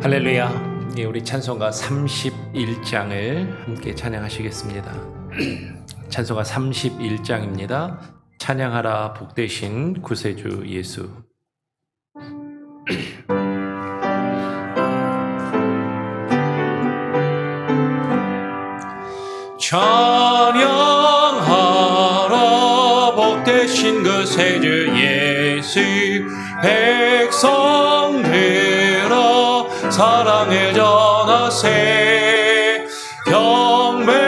할렐루야. 예, 우리 찬송가 31장을 함께 찬양하시겠습니다. 찬송가 31장입니다. 찬양하라 복되신 구세주 예수. 찬양하라 복되신 구세주 예수. 백성들아 사랑을 전하세. 경배하라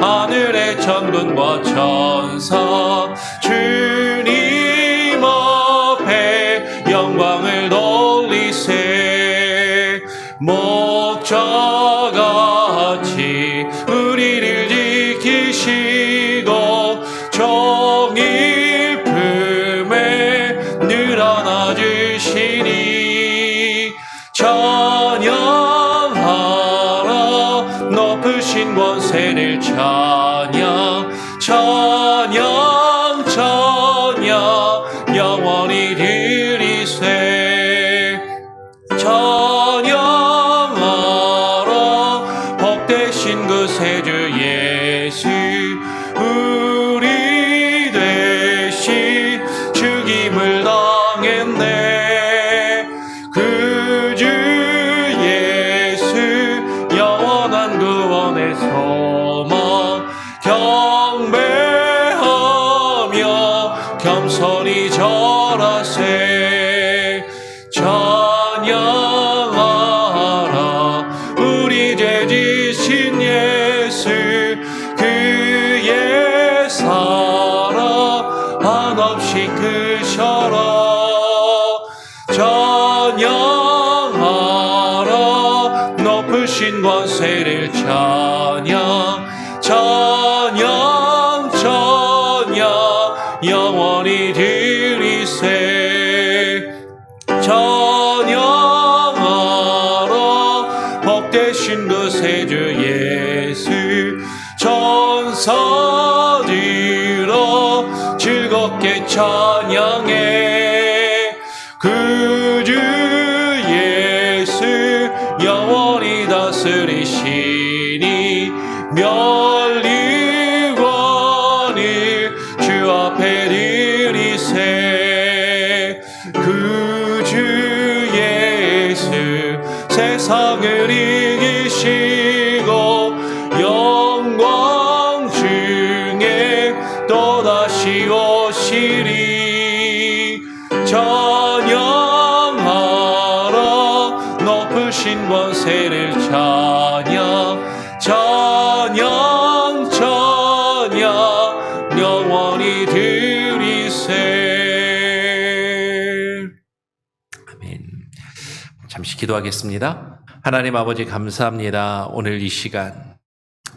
하늘의 천군과 천사. 주님 앞에 영광을 돌리세. 목자같이 우리를 지키시고 정의 품에 늘 안아주시니. 찬양하라 높으신 권세를 찬양. 찬양 찬양 영원히 드리세. 찬양하라 복되신 구세주 예수. 우리 대신 죽임을 당했네. 그 주 예수 영원한 구원의 소망. 경배하며 겸손히 절하세. 찬양하라 우리 죄 지신 예수. 그의 사랑 한없이 크셔라. 찬양하라 높으신 권세를 찬양. 찬양 찬양 영원히 드리세. 찬양하라 복되신 구세주 예수. 천사들아 즐겁게 찬양해. 그 주 예수 영원히 다스리시니. 면류관을 주 앞에 드리세. 그 주 예수 세상을 이기시고 영광 중에 또다시 오시리. 찬양하라 높으신 권세를 찬양. 찬양 찬양 영원히 드리세. 아멘. 잠시 기도하겠습니다. 하나님 아버지 감사합니다. 오늘 이 시간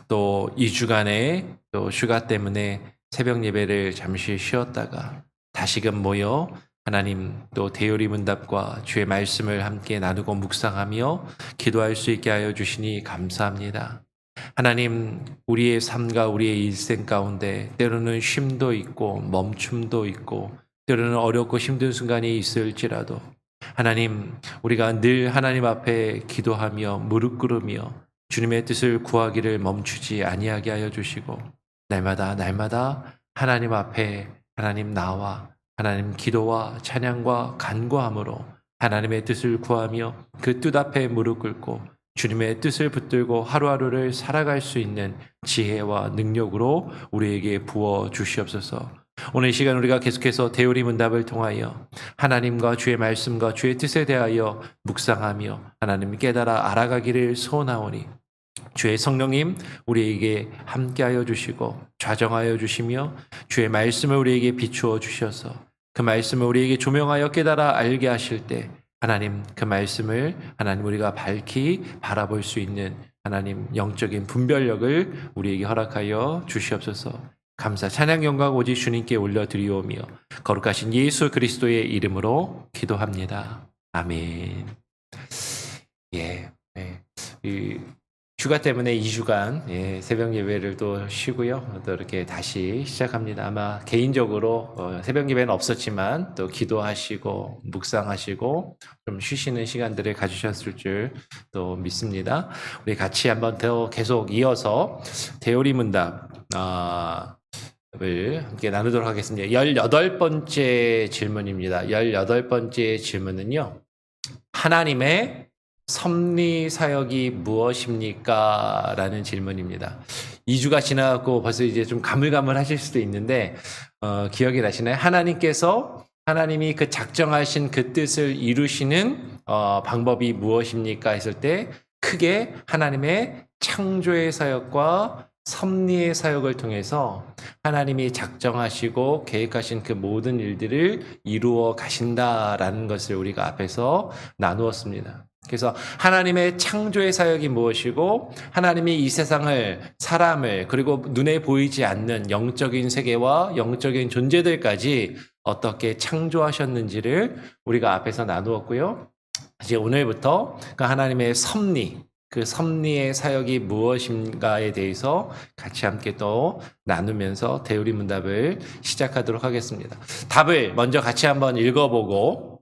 또 2주간의 또 휴가 때문에 새벽 예배를 잠시 쉬었다가 다시금 모여 하나님 또 대요리 문답과 주의 말씀을 함께 나누고 묵상하며 기도할 수 있게 하여 주시니 감사합니다. 하나님 우리의 삶과 우리의 일생 가운데 때로는 쉼도 있고 멈춤도 있고 때로는 어렵고 힘든 순간이 있을지라도 하나님 우리가 늘 하나님 앞에 기도하며 무릎 꿇으며 주님의 뜻을 구하기를 멈추지 아니하게 하여 주시고 날마다 하나님 앞에 하나님 나와 하나님 기도와 찬양과 간구함으로 하나님의 뜻을 구하며 그 뜻 앞에 무릎 꿇고 주님의 뜻을 붙들고 하루하루를 살아갈 수 있는 지혜와 능력으로 우리에게 부어 주시옵소서. 오늘 이 시간 우리가 계속해서 대요리 문답을 통하여 하나님과 주의 말씀과 주의 뜻에 대하여 묵상하며 하나님 깨달아 알아가기를 소원하오니 주의 성령님 우리에게 함께하여 주시고 좌정하여 주시며 주의 말씀을 우리에게 비추어 주셔서 그 말씀을 우리에게 조명하여 깨달아 알게 하실 때 하나님 그 말씀을 하나님 우리가 밝히 바라볼 수 있는 하나님 영적인 분별력을 우리에게 허락하여 주시옵소서. 감사 찬양 영광 오직 주님께 올려드리오며 거룩하신 예수 그리스도의 이름으로 기도합니다. 아멘. 예. 휴가 때문에 2주간 새벽 예배를 또 쉬고요. 또 이렇게 다시 시작합니다. 아마 개인적으로 새벽 예배는 없었지만 또 기도하시고 묵상하시고 좀 쉬시는 시간들을 가지셨을 줄 또 믿습니다. 우리 같이 한번 더 계속 이어서 대오리 문답 을 함께 나누도록 하겠습니다. 18번째 질문입니다. 18번째 질문은요. 하나님의 섭리 사역이 무엇입니까? 라는 질문입니다. 2주가 지나고 벌써 이제 좀 가물가물하실 수도 있는데 기억이 나시나요? 하나님이 그 작정하신 그 뜻을 이루시는 방법이 무엇입니까? 했을 때 크게 하나님의 창조의 사역과 섭리의 사역을 통해서 하나님이 작정하시고 계획하신 그 모든 일들을 이루어 가신다라는 것을 우리가 앞에서 나누었습니다. 그래서 하나님의 창조의 사역이 무엇이고 하나님이 이 세상을, 사람을, 그리고 눈에 보이지 않는 영적인 세계와 영적인 존재들까지 어떻게 창조하셨는지를 우리가 앞에서 나누었고요. 이제 오늘부터 그 하나님의 섭리, 그 섭리의 사역이 무엇인가에 대해서 같이 함께 또 나누면서 대우리 문답을 시작하도록 하겠습니다. 답을 먼저 같이 한번 읽어보고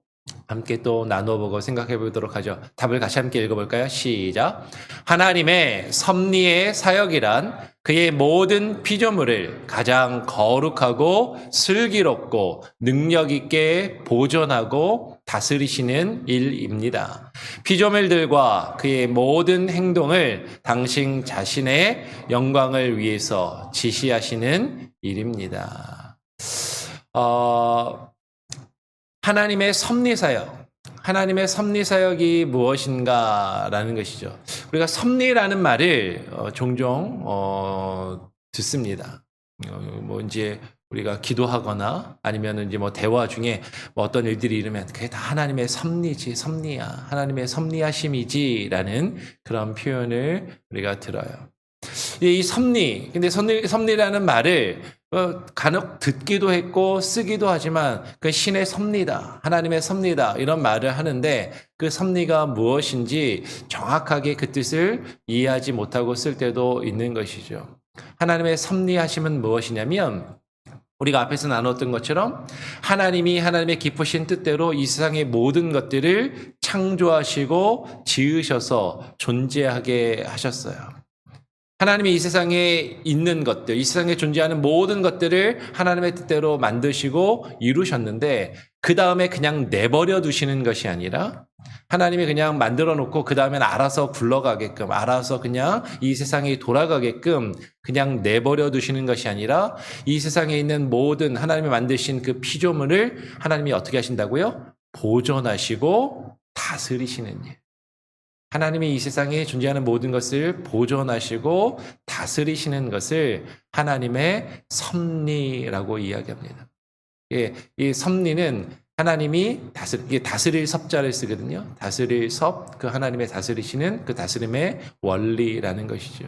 함께 또 나눠보고 생각해 보도록 하죠. 답을 같이 함께 읽어볼까요? 시작. 하나님의 섭리의 사역이란 그의 모든 피조물을 가장 거룩하고 슬기롭고 능력 있게 보존하고 다스리시는 일입니다. 피조물들과 그의 모든 행동을 당신 자신의 영광을 위해서 지시하시는 일입니다. 하나님의 섭리 사역이 무엇인가라는 것이죠. 우리가 섭리라는 말을 종종 듣습니다. 뭐 이제 우리가 기도하거나 아니면 이제 뭐 대화 중에 뭐 어떤 일들이 이르면 그게 다 하나님의 섭리야. 하나님의 섭리하심이지라는 그런 표현을 우리가 들어요. 이 섭리, 근데 섭리라는 말을 간혹 듣기도 했고 쓰기도 하지만 그 신의 섭리다, 하나님의 섭리다 이런 말을 하는데 그 섭리가 무엇인지 정확하게 그 뜻을 이해하지 못하고 쓸 때도 있는 것이죠. 하나님의 섭리하심은 무엇이냐면 우리가 앞에서 나눴던 것처럼 하나님이 하나님의 깊으신 뜻대로 이 세상의 모든 것들을 창조하시고 지으셔서 존재하게 하셨어요. 하나님이 이 세상에 있는 것들, 이 세상에 존재하는 모든 것들을 하나님의 뜻대로 만드시고 이루셨는데 그 다음에 그냥 내버려 두시는 것이 아니라 하나님이 그냥 만들어 놓고 그 다음엔 알아서 굴러가게끔, 알아서 그냥 이 세상이 돌아가게끔 그냥 내버려 두시는 것이 아니라 이 세상에 있는 모든 하나님이 만드신 그 피조물을 하나님이 어떻게 하신다고요? 보존하시고 다스리시는 일. 하나님이 이 세상에 존재하는 모든 것을 보존하시고 다스리시는 것을 하나님의 섭리라고 이야기합니다. 이 섭리는 하나님이 다스릴 섭자를 쓰거든요. 다스릴 섭, 그 하나님의 다스리시는 그 다스림의 원리라는 것이죠.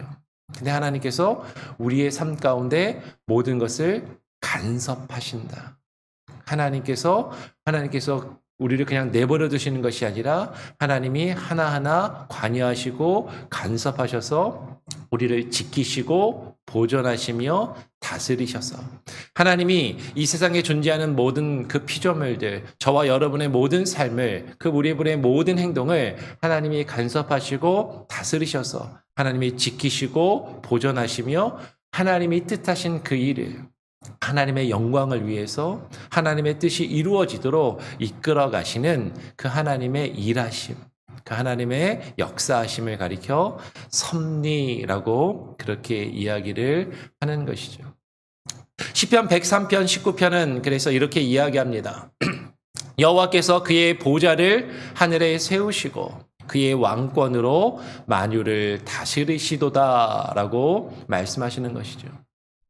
근데 하나님께서 우리의 삶 가운데 모든 것을 간섭하신다. 하나님께서 우리를 그냥 내버려 두시는 것이 아니라 하나님이 하나하나 관여하시고 간섭하셔서 우리를 지키시고 보존하시며 다스리셔서 하나님이 이 세상에 존재하는 모든 그 피조물들, 저와 여러분의 모든 삶을, 그 우리의 모든 행동을 하나님이 간섭하시고 다스리셔서 하나님이 지키시고 보존하시며 하나님이 뜻하신 그 일을 하나님의 영광을 위해서 하나님의 뜻이 이루어지도록 이끌어 가시는 그 하나님의 일하심, 그 하나님의 역사하심을 가리켜 섭리라고 그렇게 이야기를 하는 것이죠. 시편 103편 19편은 그래서 이렇게 이야기합니다. 여호와께서 그의 보좌를 하늘에 세우시고 그의 왕권으로 만유를 다스리시도다라고 말씀하시는 것이죠.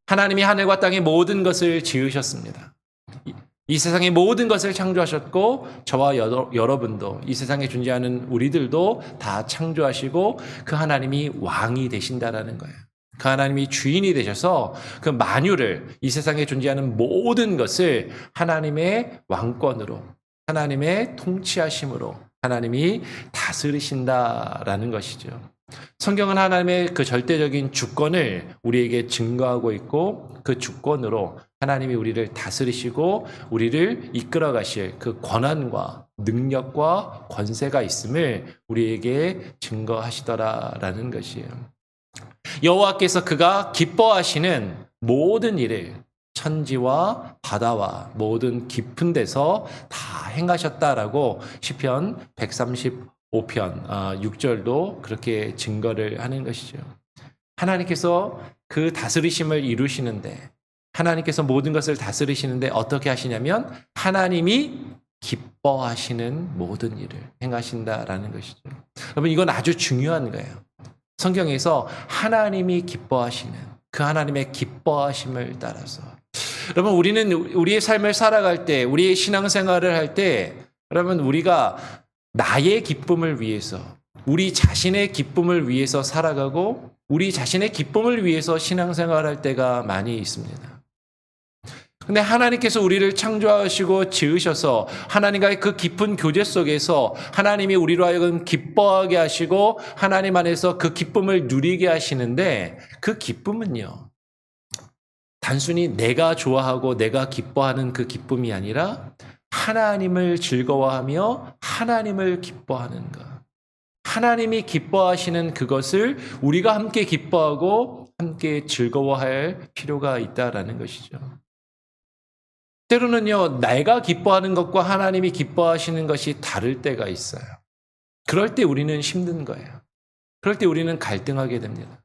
하나님이 하늘과 땅의 모든 것을 지으셨습니다. 이 세상의 모든 것을 창조하셨고 저와 여러분도 이 세상에 존재하는 우리들도 다 창조하시고 그 하나님이 왕이 되신다라는 거예요. 그 하나님이 주인이 되셔서 그 만유를, 이 세상에 존재하는 모든 것을 하나님의 왕권으로, 하나님의 통치하심으로 하나님이 다스리신다라는 것이죠. 성경은 하나님의 그 절대적인 주권을 우리에게 증거하고 있고 그 주권으로 하나님이 우리를 다스리시고 우리를 이끌어 가실 그 권한과 능력과 권세가 있음을 우리에게 증거하시더라라는 것이에요. 여호와께서 그가 기뻐하시는 모든 일을 천지와 바다와 모든 깊은 데서 다 행하셨다라고 시편 135편 6절도 그렇게 증거를 하는 것이죠. 하나님께서 그 다스리심을 이루시는데 하나님께서 모든 것을 다스리시는데 어떻게 하시냐면 하나님이 기뻐하시는 모든 일을 행하신다라는 것이죠. 여러분 이건 아주 중요한 거예요. 성경에서 하나님이 기뻐하시는 그 하나님의 기뻐하심을 따라서 여러분 우리는 우리의 삶을 살아갈 때 우리의 신앙생활을 할 때 여러분 우리가 나의 기쁨을 위해서 우리 자신의 기쁨을 위해서 살아가고 우리 자신의 기쁨을 위해서 신앙생활할 때가 많이 있습니다. 근데 하나님께서 우리를 창조하시고 지으셔서 하나님과의 그 깊은 교제 속에서 하나님이 우리로 하여금 기뻐하게 하시고 하나님 안에서 그 기쁨을 누리게 하시는데 그 기쁨은요. 단순히 내가 좋아하고 내가 기뻐하는 그 기쁨이 아니라 하나님을 즐거워하며 하나님을 기뻐하는 것. 하나님이 기뻐하시는 그것을 우리가 함께 기뻐하고 함께 즐거워할 필요가 있다라는 것이죠. 때로는요, 내가 기뻐하는 것과 하나님이 기뻐하시는 것이 다를 때가 있어요. 그럴 때 우리는 힘든 거예요. 그럴 때 우리는 갈등하게 됩니다.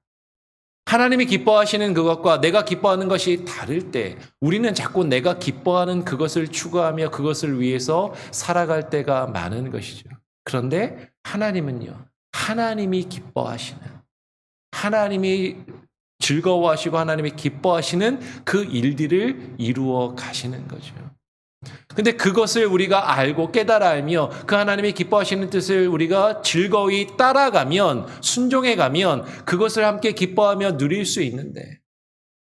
하나님이 기뻐하시는 그것과 내가 기뻐하는 것이 다를 때 우리는 자꾸 내가 기뻐하는 그것을 추구하며 그것을 위해서 살아갈 때가 많은 것이죠. 그런데 하나님은요, 하나님이 기뻐하시는, 하나님이 즐거워하시고 하나님이 기뻐하시는 그 일들을 이루어 가시는 거죠. 근데 그것을 우리가 알고 깨달아 알며 그 하나님이 기뻐하시는 뜻을 우리가 즐거이 따라가면 순종해 가면 그것을 함께 기뻐하며 누릴 수 있는데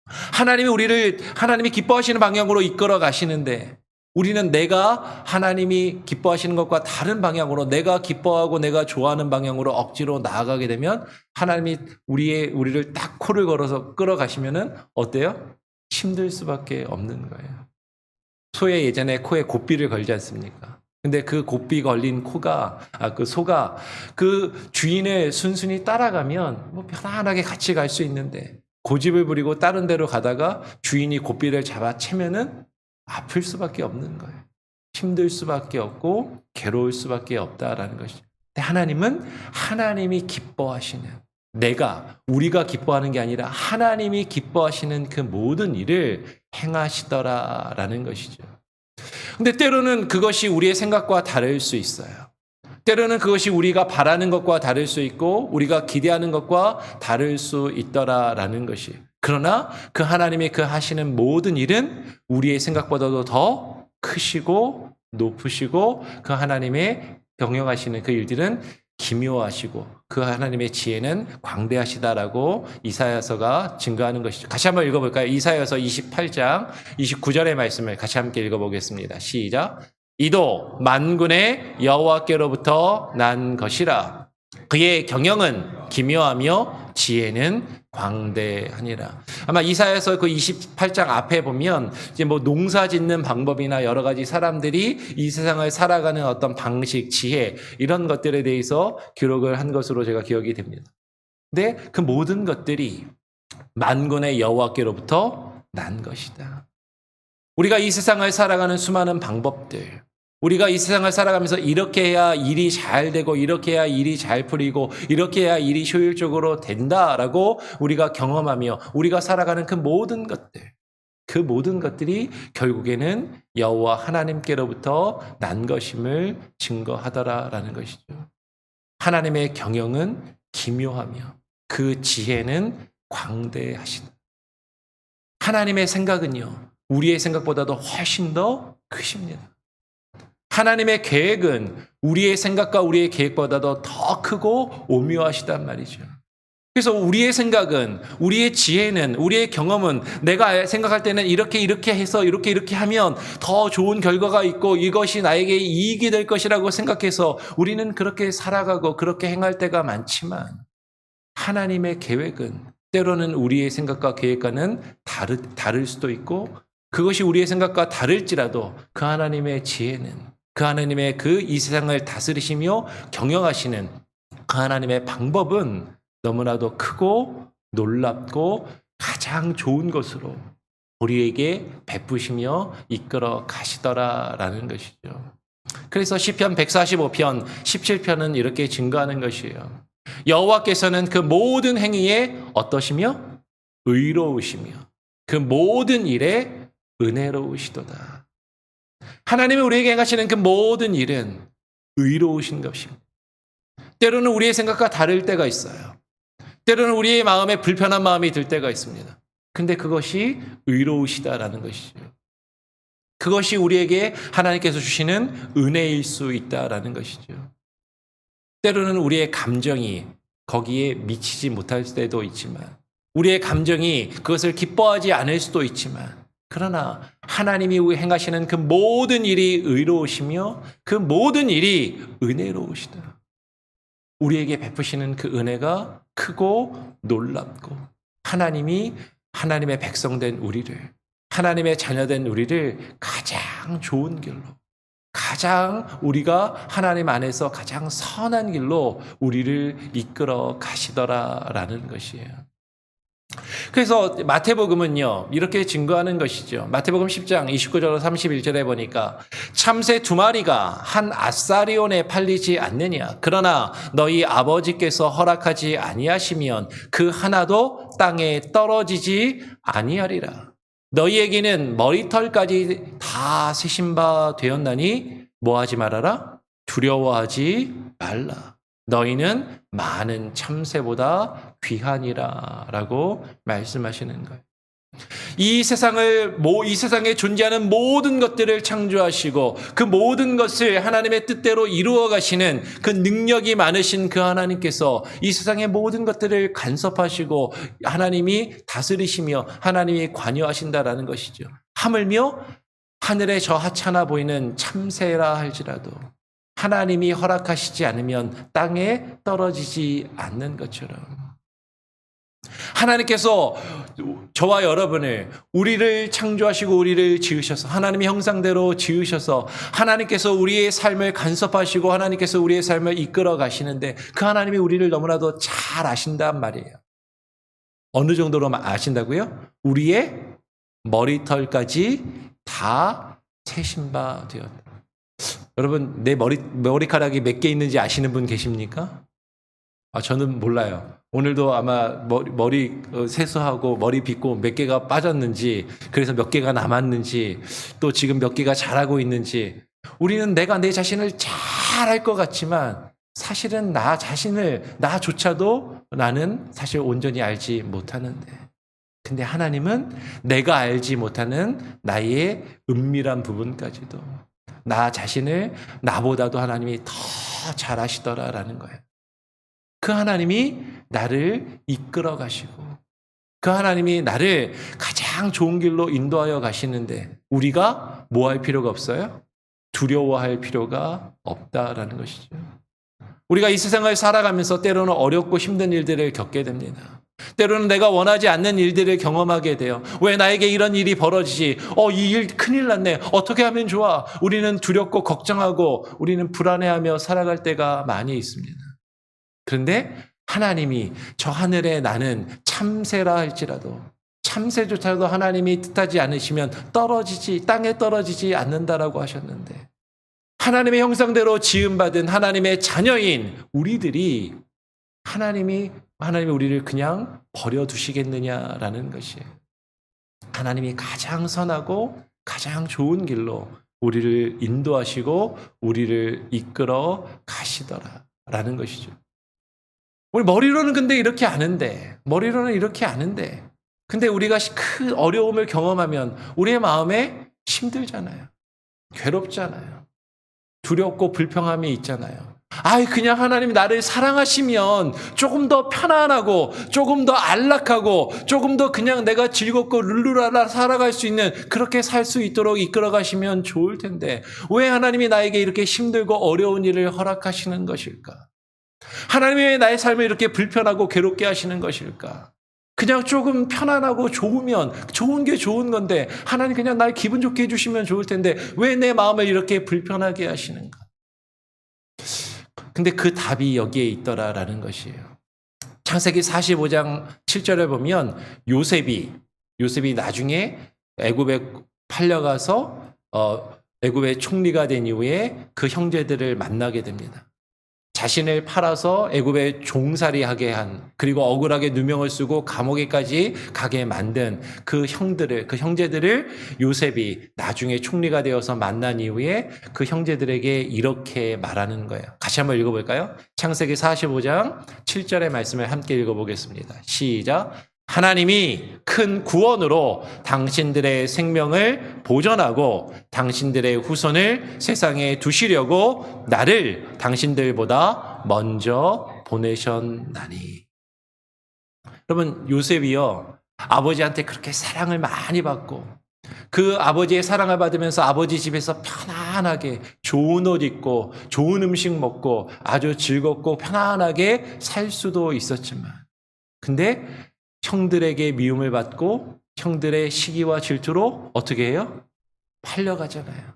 하나님이 우리를 하나님이 기뻐하시는 방향으로 이끌어 가시는데 우리는 내가 하나님이 기뻐하시는 것과 다른 방향으로 내가 기뻐하고 내가 좋아하는 방향으로 억지로 나아가게 되면 하나님이 우리를 딱 코를 걸어서 끌어가시면은 어때요? 힘들 수밖에 없는 거예요. 소의 예전에 코에 고삐를 걸지 않습니까? 근데 그 고삐 걸린 그 소가 그 주인을 순순히 따라가면 뭐 편안하게 같이 갈 수 있는데 고집을 부리고 다른 데로 가다가 주인이 고삐를 잡아채면은 아플 수밖에 없는 거예요. 힘들 수밖에 없고 괴로울 수밖에 없다라는 것이죠. 근데 하나님은 하나님이 기뻐하시는 우리가 기뻐하는 게 아니라 하나님이 기뻐하시는 그 모든 일을 행하시더라라는 것이죠. 근데 때로는 그것이 우리의 생각과 다를 수 있어요. 때로는 그것이 우리가 바라는 것과 다를 수 있고 우리가 기대하는 것과 다를 수 있더라라는 것이. 그러나 그 하나님의 그 하시는 모든 일은 우리의 생각보다도 더 크시고 높으시고 그 하나님의 경영하시는 그 일들은 기묘하시고 그 하나님의 지혜는 광대하시다라고 이사야서가 증거하는 것이죠. 같이 한번 읽어볼까요? 이사야서 28장 29절의 말씀을 같이 함께 읽어보겠습니다. 시작. 이도 만군의 여호와께로부터 난 것이라. 그의 경영은 기묘하며 지혜는 광대하니라. 아마 이사야서 그 28장 앞에 보면 이제 뭐 농사 짓는 방법이나 여러 가지 사람들이 이 세상을 살아가는 어떤 방식, 지혜 이런 것들에 대해서 기록을 한 것으로 제가 기억이 됩니다. 근데 그 모든 것들이 만군의 여호와께로부터 난 것이다. 우리가 이 세상을 살아가는 수많은 방법들, 우리가 이 세상을 살아가면서 이렇게 해야 일이 잘 되고 이렇게 해야 일이 잘 풀리고 이렇게 해야 일이 효율적으로 된다라고 우리가 경험하며 우리가 살아가는 그 모든 것들이 결국에는 여호와 하나님께로부터 난 것임을 증거하더라라는 것이죠. 하나님의 경영은 기묘하며 그 지혜는 광대하시다. 하나님의 생각은요, 우리의 생각보다도 훨씬 더 크십니다. 하나님의 계획은 우리의 생각과 우리의 계획보다도 더 크고 오묘하시단 말이죠. 그래서 우리의 생각은, 우리의 지혜는, 우리의 경험은 내가 생각할 때는 이렇게 해서 이렇게 하면 더 좋은 결과가 있고 이것이 나에게 이익이 될 것이라고 생각해서 우리는 그렇게 살아가고 그렇게 행할 때가 많지만 하나님의 계획은 때로는 우리의 생각과 계획과는 다를 수도 있고, 그것이 우리의 생각과 다를지라도 그 하나님의 지혜는, 그 하나님의 이 세상을 다스리시며 경영하시는 그 하나님의 방법은 너무나도 크고 놀랍고 가장 좋은 것으로 우리에게 베푸시며 이끌어 가시더라라는 것이죠. 그래서 시편 145편, 17편은 이렇게 증거하는 것이에요. 여호와께서는 그 모든 행위에 어떠시며 의로우시며 그 모든 일에 은혜로우시도다. 하나님이 우리에게 행하시는 그 모든 일은 의로우신 것입니다. 때로는 우리의 생각과 다를 때가 있어요. 때로는 우리의 마음에 불편한 마음이 들 때가 있습니다. 근데 그것이 의로우시다라는 것이죠. 그것이 우리에게 하나님께서 주시는 은혜일 수 있다라는 것이죠. 때로는 우리의 감정이 거기에 미치지 못할 때도 있지만, 우리의 감정이 그것을 기뻐하지 않을 수도 있지만, 그러나 하나님이 행하시는 그 모든 일이 의로우시며 그 모든 일이 은혜로우시다. 우리에게 베푸시는 그 은혜가 크고 놀랍고, 하나님의 백성된 우리를, 하나님의 자녀된 우리를 가장 좋은 길로, 가장 우리가 하나님 안에서 가장 선한 길로 우리를 이끌어 가시더라라는 것이에요. 그래서 마태복음은요, 이렇게 증거하는 것이죠. 마태복음 10장 29절 31절에 보니까 참새 2마리가 한 아사리온에 팔리지 않느냐. 그러나 너희 아버지께서 허락하지 아니하시면 그 하나도 땅에 떨어지지 아니하리라. 너희에게는 머리털까지 다 세신 바 되었나니 뭐하지 말아라? 두려워하지 말라. 너희는 많은 참새보다 귀하니라 라고 말씀하시는 거예요. 이 세상에 존재하는 모든 것들을 창조하시고 그 모든 것을 하나님의 뜻대로 이루어 가시는 그 능력이 많으신 그 하나님께서 이 세상의 모든 것들을 간섭하시고 하나님이 다스리시며 하나님이 관여하신다라는 것이죠. 하물며 하늘에 저 하찮아 보이는 참새라 할지라도 하나님이 허락하시지 않으면 땅에 떨어지지 않는 것처럼, 하나님께서 저와 여러분을, 우리를 창조하시고 우리를 지으셔서 하나님의 형상대로 지으셔서 하나님께서 우리의 삶을 간섭하시고 하나님께서 우리의 삶을 이끌어 가시는데 그 하나님이 우리를 너무나도 잘 아신단 말이에요. 어느 정도로 아신다고요? 우리의 머리털까지 다 세신 바 되었다. 여러분, 내 머리카락이 몇 개 있는지 아시는 분 계십니까? 저는 몰라요. 오늘도 아마 머리 세수하고 머리 빗고 몇 개가 빠졌는지, 그래서 몇 개가 남았는지, 또 지금 몇 개가 자라고 있는지, 우리는 내가 내 자신을 잘 알 것 같지만 사실은 나조차도 나는 사실 온전히 알지 못하는데, 근데 하나님은 내가 알지 못하는 나의 은밀한 부분까지도, 나 자신을 나보다도 하나님이 더 잘 아시더라라는 거예요. 그 하나님이 나를 이끌어 가시고 그 하나님이 나를 가장 좋은 길로 인도하여 가시는데 우리가 뭐 할 필요가 없어요? 두려워할 필요가 없다라는 것이죠. 우리가 이 세상을 살아가면서 때로는 어렵고 힘든 일들을 겪게 됩니다. 때로는 내가 원하지 않는 일들을 경험하게 돼요. 왜 나에게 이런 일이 벌어지지? 이 일 큰일 났네. 어떻게 하면 좋아? 우리는 두렵고 걱정하고 우리는 불안해하며 살아갈 때가 많이 있습니다. 그런데 하나님이 저 하늘에 나는 참새라 할지라도, 참새조차도 하나님이 뜻하지 않으시면 땅에 떨어지지 않는다라고 하셨는데, 하나님의 형상대로 지음받은 하나님의 자녀인 우리들이 하나님이 우리를 그냥 버려두시겠느냐라는 것이에요. 하나님이 가장 선하고 가장 좋은 길로 우리를 인도하시고 우리를 이끌어 가시더라라는 것이죠. 우리 머리로는 근데 이렇게 아는데, 근데 우리가 큰 어려움을 경험하면 우리의 마음에 힘들잖아요. 괴롭잖아요. 두렵고 불평함이 있잖아요. 그냥 하나님이 나를 사랑하시면 조금 더 편안하고 조금 더 안락하고 조금 더 그냥 내가 즐겁고 룰루랄라 살아갈 수 있는, 그렇게 살 수 있도록 이끌어 가시면 좋을 텐데 왜 하나님이 나에게 이렇게 힘들고 어려운 일을 허락하시는 것일까? 하나님이 왜 나의 삶을 이렇게 불편하고 괴롭게 하시는 것일까? 그냥 조금 편안하고 좋으면 좋은 게 좋은 건데 하나님 그냥 날 기분 좋게 해주시면 좋을 텐데 왜 내 마음을 이렇게 불편하게 하시는가? 근데 그 답이 여기에 있더라라는 것이에요. 창세기 45장 7절에 보면 요셉이 나중에 애굽에 팔려가서 애굽의 총리가 된 이후에 그 형제들을 만나게 됩니다. 자신을 팔아서 애굽에 종살이하게 한, 그리고 억울하게 누명을 쓰고 감옥에까지 가게 만든 그 형제들을 요셉이 나중에 총리가 되어서 만난 이후에 그 형제들에게 이렇게 말하는 거예요. 같이 한번 읽어볼까요? 창세기 45장 7절의 말씀을 함께 읽어보겠습니다. 시작. 하나님이 큰 구원으로 당신들의 생명을 보존하고 당신들의 후손을 세상에 두시려고 나를 당신들보다 먼저 보내셨나니. 여러분, 요셉이요, 아버지한테 그렇게 사랑을 많이 받고 그 아버지의 사랑을 받으면서 아버지 집에서 편안하게 좋은 옷 입고 좋은 음식 먹고 아주 즐겁고 편안하게 살 수도 있었지만, 근데 형들에게 미움을 받고 형들의 시기와 질투로 어떻게 해요? 팔려가잖아요.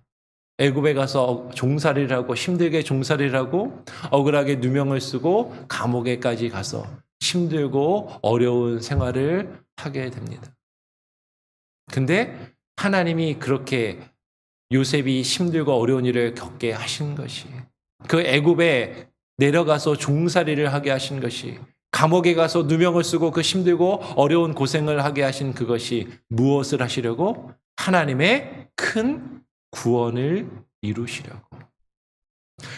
애굽에 가서 종살이를 하고 힘들게 종살이를 하고 억울하게 누명을 쓰고 감옥에까지 가서 힘들고 어려운 생활을 하게 됩니다. 근데 하나님이 그렇게 요셉이 힘들고 어려운 일을 겪게 하신 것이, 그 애굽에 내려가서 종살이를 하게 하신 것이, 감옥에 가서 누명을 쓰고 그 힘들고 어려운 고생을 하게 하신 그것이 무엇을 하시려고? 하나님의 큰 구원을 이루시려고.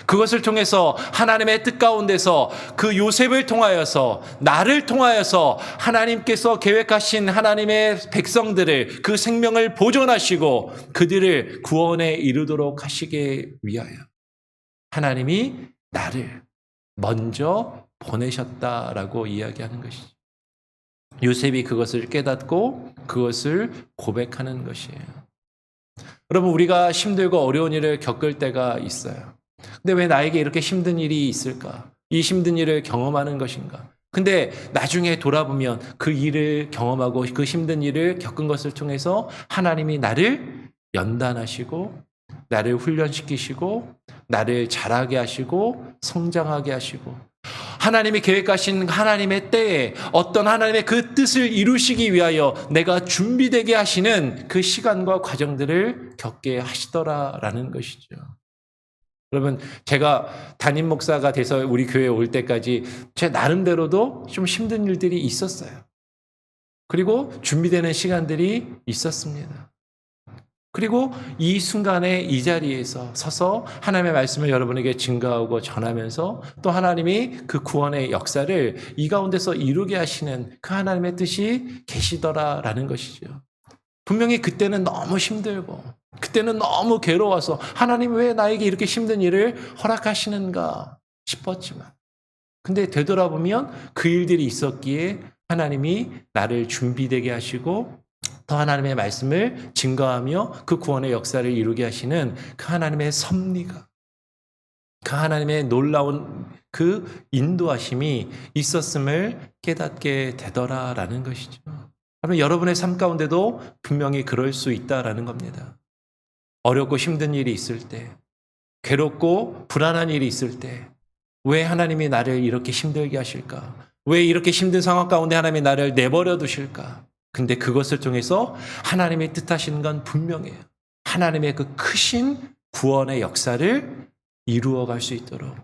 그것을 통해서 하나님의 뜻 가운데서 그 요셉을 통하여서 나를 통하여서 하나님께서 계획하신 하나님의 백성들을, 그 생명을 보존하시고 그들을 구원에 이르도록 하시기 위하여 하나님이 나를 먼저 보내셨다라고 이야기하는 것이죠. 요셉이 그것을 깨닫고 그것을 고백하는 것이에요. 여러분, 우리가 힘들고 어려운 일을 겪을 때가 있어요. 근데 왜 나에게 이렇게 힘든 일이 있을까? 이 힘든 일을 경험하는 것인가? 근데 나중에 돌아보면 그 일을 경험하고 그 힘든 일을 겪은 것을 통해서 하나님이 나를 연단하시고 나를 훈련시키시고 나를 자라게 하시고 성장하게 하시고 하나님이 계획하신 하나님의 때에 어떤 하나님의 그 뜻을 이루시기 위하여 내가 준비되게 하시는 그 시간과 과정들을 겪게 하시더라라는 것이죠. 여러분, 제가 담임 목사가 돼서 우리 교회에 올 때까지 제 나름대로도 좀 힘든 일들이 있었어요. 그리고 준비되는 시간들이 있었습니다. 그리고 이 순간에 이 자리에서 서서 하나님의 말씀을 여러분에게 증거하고 전하면서 또 하나님이 그 구원의 역사를 이 가운데서 이루게 하시는 그 하나님의 뜻이 계시더라라는 것이죠. 분명히 그때는 너무 힘들고 그때는 너무 괴로워서 하나님 왜 나에게 이렇게 힘든 일을 허락하시는가 싶었지만, 근데 되돌아보면 그 일들이 있었기에 하나님이 나를 준비되게 하시고 더 하나님의 말씀을 증거하며 그 구원의 역사를 이루게 하시는 그 하나님의 섭리가, 그 하나님의 놀라운 그 인도하심이 있었음을 깨닫게 되더라라는 것이죠. 여러분의 삶 가운데도 분명히 그럴 수 있다라는 겁니다. 어렵고 힘든 일이 있을 때, 괴롭고 불안한 일이 있을 때, 왜 하나님이 나를 이렇게 힘들게 하실까? 왜 이렇게 힘든 상황 가운데 하나님이 나를 내버려 두실까? 근데 그것을 통해서 하나님의 뜻하시는 건 분명해요. 하나님의 그 크신 구원의 역사를 이루어갈 수 있도록,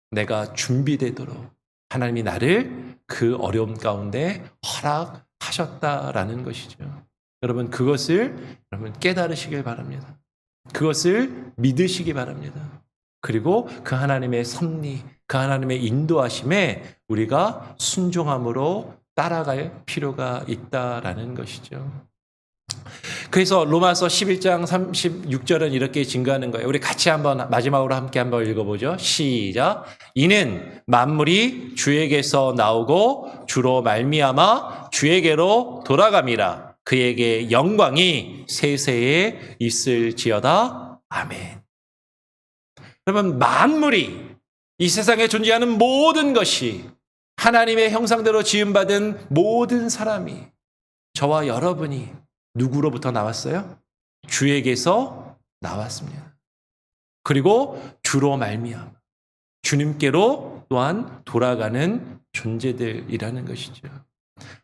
내가 준비되도록 하나님이 나를 그 어려움 가운데 허락하셨다라는 것이죠. 여러분, 그것을 여러분 깨달으시길 바랍니다. 그것을 믿으시기 바랍니다. 그리고 그 하나님의 섭리, 그 하나님의 인도하심에 우리가 순종함으로 따라갈 필요가 있다라는 것이죠. 그래서 로마서 11장 36절은 이렇게 증거하는 거예요. 우리 같이 한번 마지막으로 함께 한번 읽어보죠. 시작. 이는 만물이 주에게서 나오고 주로 말미암아 주에게로 돌아감이라. 그에게 영광이 세세에 있을지어다. 아멘. 여러분, 만물이 이 세상에 존재하는 모든 것이 하나님의 형상대로 지음받은 모든 사람이 저와 여러분이 누구로부터 나왔어요? 주에게서 나왔습니다. 그리고 주로 말미암아 주님께로 또한 돌아가는 존재들이라는 것이죠.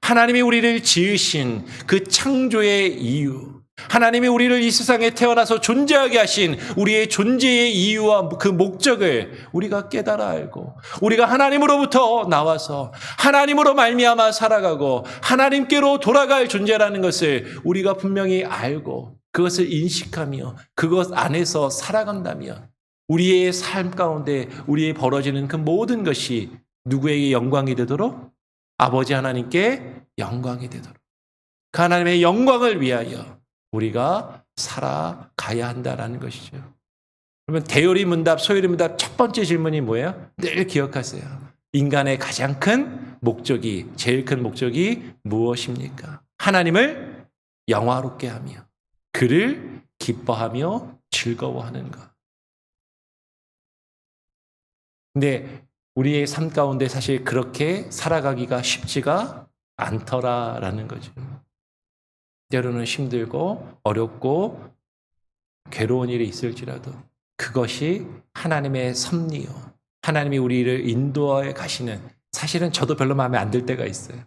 하나님이 우리를 지으신 그 창조의 이유, 하나님이 우리를 이 세상에 태어나서 존재하게 하신 우리의 존재의 이유와 그 목적을 우리가 깨달아 알고 우리가 하나님으로부터 나와서 하나님으로 말미암아 살아가고 하나님께로 돌아갈 존재라는 것을 우리가 분명히 알고 그것을 인식하며 그것 안에서 살아간다면 우리의 삶 가운데 우리의 벌어지는 그 모든 것이 누구에게 영광이 되도록? 아버지 하나님께 영광이 되도록 그 하나님의 영광을 위하여 우리가 살아가야 한다는 것이죠. 그러면 대요리 문답, 소요리 문답 첫 번째 질문이 뭐예요? 늘 기억하세요. 인간의 가장 큰 목적이, 제일 큰 목적이 무엇입니까? 하나님을 영화롭게 하며 그를 기뻐하며 즐거워하는 것. 근데 우리의 삶 가운데 사실 그렇게 살아가기가 쉽지가 않더라라는 거죠. 때로는 힘들고 어렵고 괴로운 일이 있을지라도 그것이 하나님의 섭리요. 하나님이 우리를 인도해 가시는, 사실은 저도 별로 마음에 안 들 때가 있어요.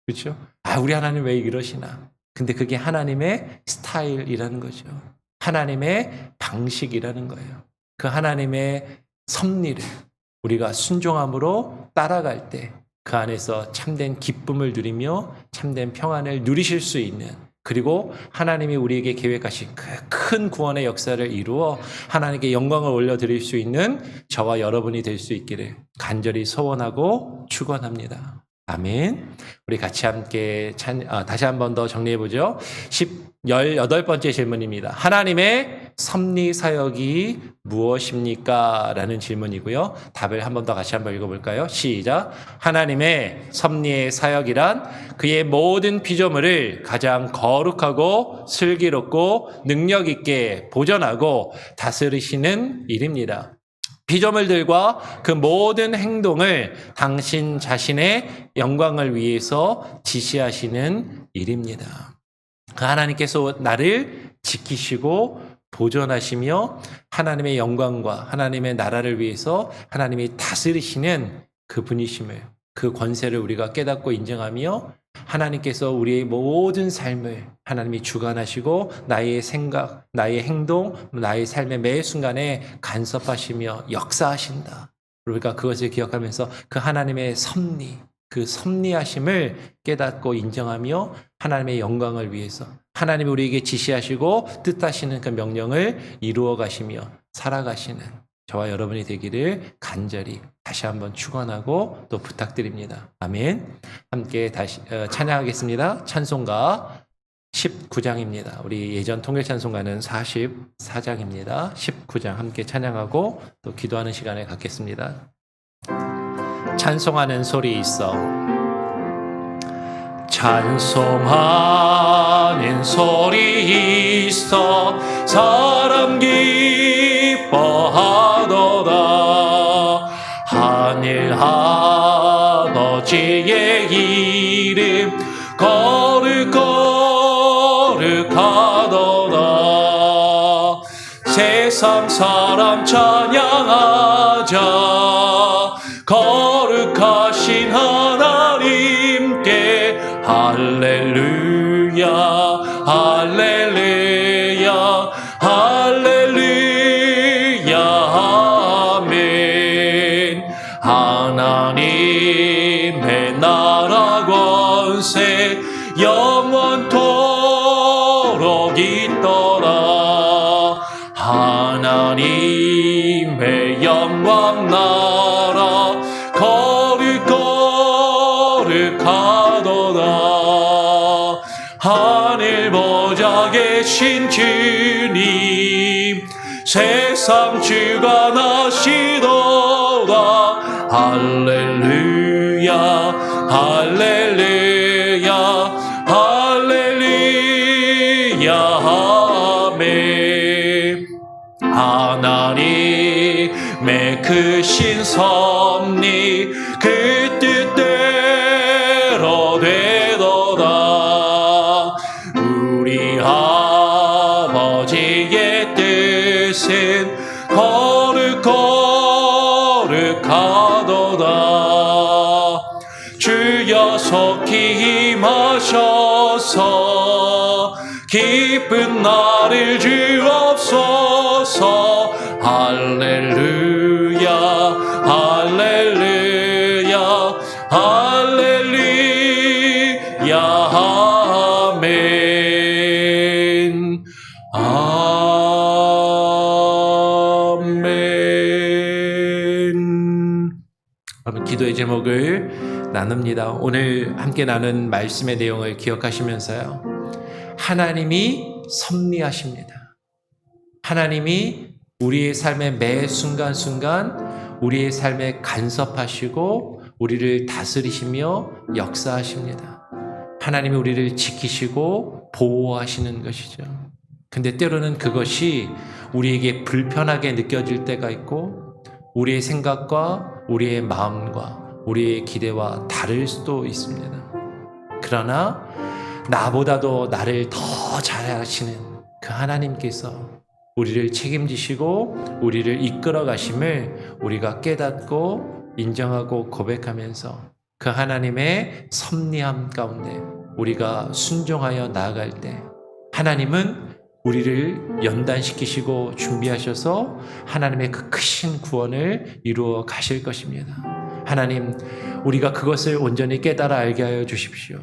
그렇죠? 우리 하나님 왜 이러시나. 근데 그게 하나님의 스타일이라는 거죠. 하나님의 방식이라는 거예요. 그 하나님의 섭리를 우리가 순종함으로 따라갈 때 그 안에서 참된 기쁨을 누리며 참된 평안을 누리실 수 있는, 그리고 하나님이 우리에게 계획하신 그 큰 구원의 역사를 이루어 하나님께 영광을 올려드릴 수 있는 저와 여러분이 될 수 있기를 간절히 소원하고 축원합니다. 아멘. 우리 같이 함께 다시 한 번 더 정리해보죠. 18번째 질문입니다. 하나님의 섭리 사역이 무엇입니까? 라는 질문이고요. 답을 한 번 더 같이 한번 읽어볼까요? 시작. 하나님의 섭리의 사역이란 그의 모든 피조물을 가장 거룩하고 슬기롭고 능력 있게 보존하고 다스리시는 일입니다. 피조물들과 그 모든 행동을 당신 자신의 영광을 위해서 지시하시는 일입니다. 그 하나님께서 나를 지키시고 보존하시며 하나님의 영광과 하나님의 나라를 위해서 하나님이 다스리시는 그 분이심을, 그 권세를 우리가 깨닫고 인정하며 하나님께서 우리의 모든 삶을 하나님이 주관하시고 나의 생각, 나의 행동, 나의 삶의 매 순간에 간섭하시며 역사하신다. 우리가 그것을 기억하면서 그 하나님의 섭리, 그 섭리하심을 깨닫고 인정하며 하나님의 영광을 위해서 하나님이 우리에게 지시하시고 뜻하시는 그 명령을 이루어 가시며 살아가시는 저와 여러분이 되기를 간절히 다시 한번 축원하고 또 부탁드립니다. 아멘. 함께 다시 찬양하겠습니다. 찬송가 19장입니다. 우리 예전 통일 찬송가는 44장입니다. 19장 함께 찬양하고 또 기도하는 시간을 갖겠습니다. 찬송하는 소리 있어. 찬송하는 소리 있어 사람 기뻐하도다. 하늘 아버지의 이름 거룩거룩하도다. 세상 사람 찬양하자. 거룩하신 하나님께 할렐루야 할렐루야 할렐루야 아멘. 하나님의 나라 권세 영원토록 있더라. 하나님의 영광 나라 거룩거룩하도다. 하늘 보좌 계신 주님 세상 주관하시도다. 할렐루야 할렐루야 할렐루야 아멘. 하나님의 그 크신 섭리 그 뜻대로 되도다. 우리 아버지의 뜻은 거룩하도다. 주여 속히 임하셔서 기쁜 나를 주옵소서. 할렐루야 할렐루야 할렐루야 아멘 아멘. 여러분 기도의 제목을 나눕니다. 오늘 함께 나눈 말씀의 내용을 기억하시면서요, 하나님이 섭리하십니다. 하나님이 우리의 삶의 매 순간순간 우리의 삶에 간섭하시고 우리를 다스리시며 역사하십니다. 하나님이 우리를 지키시고 보호하시는 것이죠. 근데 때로는 그것이 우리에게 불편하게 느껴질 때가 있고 우리의 생각과 우리의 마음과 우리의 기대와 다를 수도 있습니다. 그러나 나보다도 나를 더 잘하시는 그 하나님께서 우리를 책임지시고 우리를 이끌어 가심을 우리가 깨닫고 인정하고 고백하면서 그 하나님의 섭리함 가운데 우리가 순종하여 나아갈 때 하나님은 우리를 연단시키시고 준비하셔서 하나님의 그 크신 구원을 이루어 가실 것입니다. 하나님, 우리가 그것을 온전히 깨달아 알게 하여 주십시오.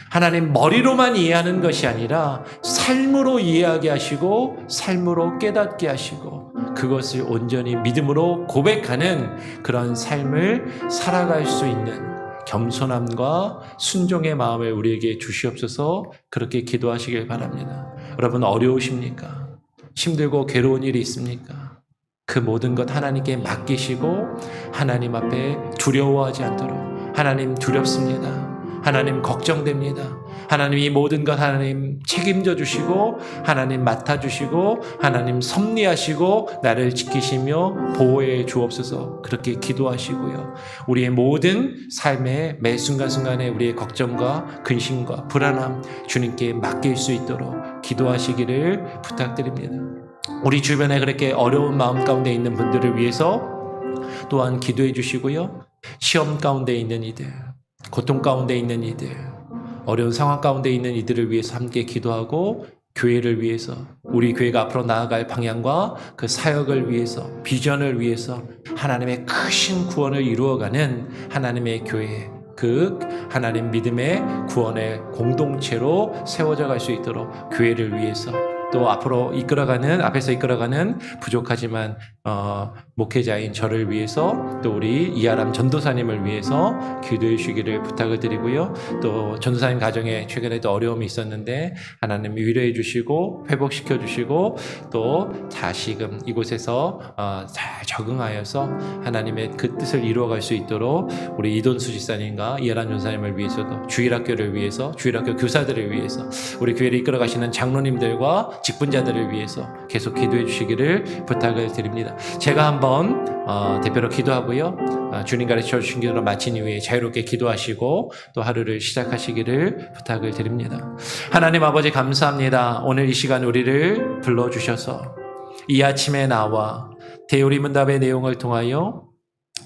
하나님, 머리로만 이해하는 것이 아니라 삶으로 이해하게 하시고 삶으로 깨닫게 하시고 그것을 온전히 믿음으로 고백하는 그런 삶을 살아갈 수 있는 겸손함과 순종의 마음을 우리에게 주시옵소서. 그렇게 기도하시길 바랍니다. 여러분, 어려우십니까? 힘들고 괴로운 일이 있습니까? 그 모든 것 하나님께 맡기시고 하나님 앞에 두려워하지 않도록, 하나님 두렵습니다, 하나님 걱정됩니다, 하나님 이 모든 것 하나님 책임져 주시고 하나님 맡아주시고 하나님 섭리하시고 나를 지키시며 보호해 주옵소서. 그렇게 기도하시고요, 우리의 모든 삶의 매 순간순간에 우리의 걱정과 근심과 불안함 주님께 맡길 수 있도록 기도하시기를 부탁드립니다. 우리 주변에 그렇게 어려운 마음 가운데 있는 분들을 위해서 또한 기도해 주시고요, 시험 가운데 있는 이들, 고통 가운데 있는 이들, 어려운 상황 가운데 있는 이들을 위해서 함께 기도하고 교회를 위해서, 우리 교회가 앞으로 나아갈 방향과 그 사역을 위해서, 비전을 위해서 하나님의 크신 구원을 이루어가는 하나님의 교회, 그 하나님 믿음의 구원의 공동체로 세워져 갈 수 있도록 교회를 위해서, 또 앞으로 앞에서 이끌어가는 부족하지만 목회자인 저를 위해서, 또 우리 이하람 전도사님을 위해서 기도해 주시기를 부탁을 드리고요. 또 전도사님 가정에 최근에도 어려움이 있었는데 하나님 위로해 주시고 회복시켜 주시고 또 다시금 이곳에서 잘 적응하여서 하나님의 그 뜻을 이루어갈 수 있도록 우리 이돈수 지사님과 이하람 전사님을 위해서도, 주일학교를 위해서, 주일학교 교사들을 위해서, 우리 교회를 이끌어가시는 장로님들과 직분자들을 위해서 계속 기도해 주시기를 부탁을 드립니다. 제가 한번 대표로 기도하고요, 주님 가르쳐 주신 기도를 마친 이후에 자유롭게 기도하시고 또 하루를 시작하시기를 부탁을 드립니다. 하나님 아버지, 감사합니다. 오늘 이 시간 우리를 불러주셔서 이 아침에 나와 대우리문답의 내용을 통하여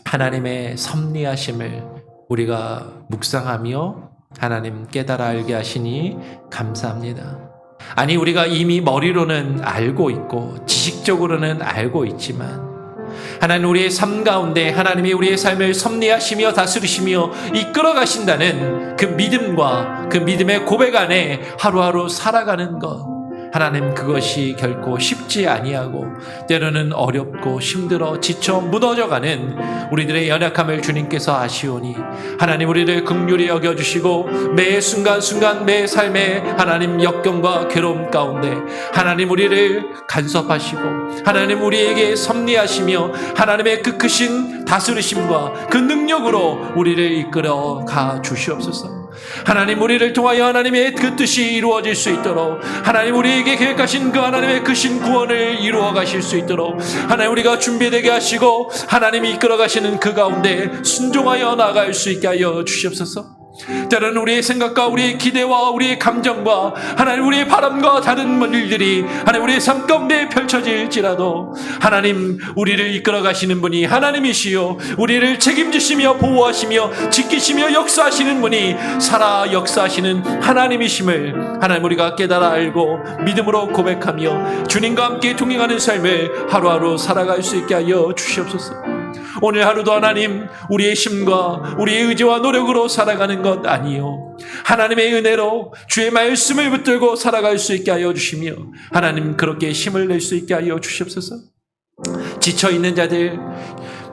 하나님의 섭리하심을 우리가 묵상하며 하나님 깨달아 알게 하시니 감사합니다. 아니, 우리가 이미 머리로는 알고 있고 지식적으로는 알고 있지만 하나님, 우리의 삶 가운데 하나님이 우리의 삶을 섭리하시며 다스리시며 이끌어 가신다는 그 믿음과 그 믿음의 고백 안에 하루하루 살아가는 것, 하나님, 그것이 결코 쉽지 아니하고 때로는 어렵고 힘들어 지쳐 무너져가는 우리들의 연약함을 주님께서 아시오니 하나님, 우리를 긍휼히 여겨주시고 매 순간순간 매 삶의 하나님 역경과 괴로움 가운데 하나님 우리를 간섭하시고 하나님 우리에게 섭리하시며 하나님의 그 크신 다스리심과 그 능력으로 우리를 이끌어 가 주시옵소서. 하나님 우리를 통하여 하나님의 그 뜻이 이루어질 수 있도록 하나님 우리에게 계획하신 그 하나님의 크신 구원을 이루어 가실 수 있도록 하나님 우리가 준비되게 하시고 하나님이 이끌어 가시는 그 가운데 순종하여 나아갈 수 있게 하여 주시옵소서. 때로는 우리의 생각과 우리의 기대와 우리의 감정과 하나님 우리의 바람과 다른 일들이 하나님 우리의 삶 가운데 펼쳐질지라도 하나님 우리를 이끌어 가시는 분이 하나님이시요 우리를 책임지시며 보호하시며 지키시며 역사하시는 분이 살아 역사하시는 하나님이심을 하나님 우리가 깨달아 알고 믿음으로 고백하며 주님과 함께 동행하는 삶을 하루하루 살아갈 수 있게 하여 주시옵소서. 오늘 하루도 하나님 우리의 힘과 우리의 의지와 노력으로 살아가는 것 아니요 하나님의 은혜로 주의 말씀을 붙들고 살아갈 수 있게 하여 주시며 하나님 그렇게 힘을 낼 수 있게 하여 주시옵소서. 지쳐있는 자들,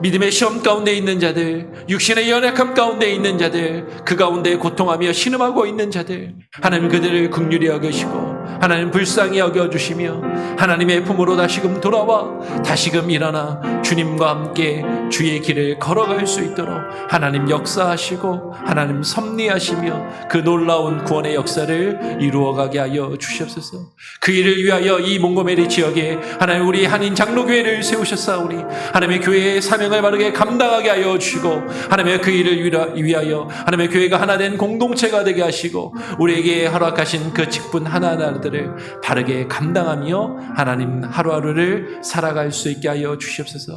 믿음의 시험 가운데 있는 자들, 육신의 연약함 가운데 있는 자들, 그 가운데 고통하며 신음하고 있는 자들, 하나님 그들을 긍휼히 여기시고 하나님 불쌍히 여겨주시며 하나님의 품으로 다시금 돌아와 다시금 일어나 주님과 함께 주의 길을 걸어갈 수 있도록 하나님 역사하시고 하나님 섭리하시며 그 놀라운 구원의 역사를 이루어가게 하여 주시옵소서. 그 일을 위하여 이 몽고메리 지역에 하나님 우리 한인 장로교회를 세우셨사오니 하나님의 교회의 사명을 바르게 감당하게 하여 주시고 하나님의 그 일을 위하여 하나님의 교회가 하나 된 공동체가 되게 하시고 우리에게 허락하신 그 직분 하나하나들을 바르게 감당하며 하나님 하루하루를 살아갈 수 있게 하여 주시옵소서.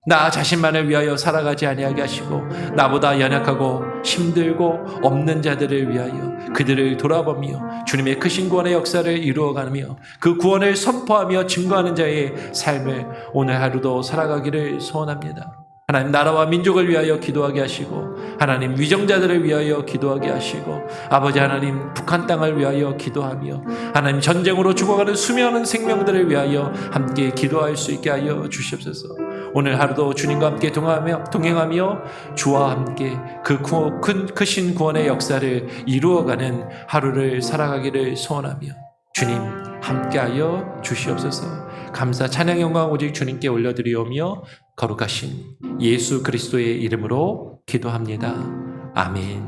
나 자신만을 위하여 살아가지 아니하게 하시고 나보다 연약하고 힘들고 없는 자들을 위하여 그들을 돌아보며 주님의 크신 구원의 역사를 이루어가며 그 구원을 선포하며 증거하는 자의 삶을 오늘 하루도 살아가기를 소원합니다. 하나님 나라와 민족을 위하여 기도하게 하시고 하나님 위정자들을 위하여 기도하게 하시고 아버지 하나님 북한 땅을 위하여 기도하며 하나님 전쟁으로 죽어가는 수많은 생명들을 위하여 함께 기도할 수 있게 하여 주시옵소서. 오늘 하루도 주님과 함께 동행하며 주와 함께 그 크신 구원의 역사를 이루어가는 하루를 살아가기를 소원하며 주님 함께하여 주시옵소서. 감사 찬양 영광 오직 주님께 올려드리오며 거룩하신 예수 그리스도의 이름으로 기도합니다. 아멘.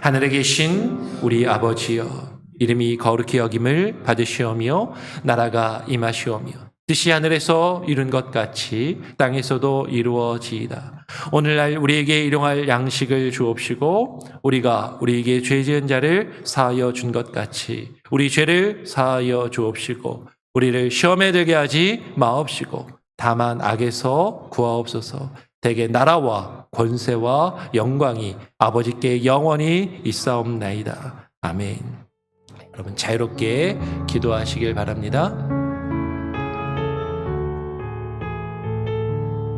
하늘에 계신 우리 아버지여 이름이 거룩히 여김을 받으시오며 나라가 임하시오며 뜻이 하늘에서 이룬 것 같이 땅에서도 이루어지이다. 오늘날 우리에게 일용할 양식을 주옵시고 우리가 우리에게 죄 지은 자를 사하여 준 것 같이 우리 죄를 사하여 주옵시고 우리를 시험에 들게 하지 마옵시고 다만 악에서 구하옵소서. 대개 나라와 권세와 영광이 아버지께 영원히 있사옵나이다. 아멘. 여러분 자유롭게 기도하시길 바랍니다.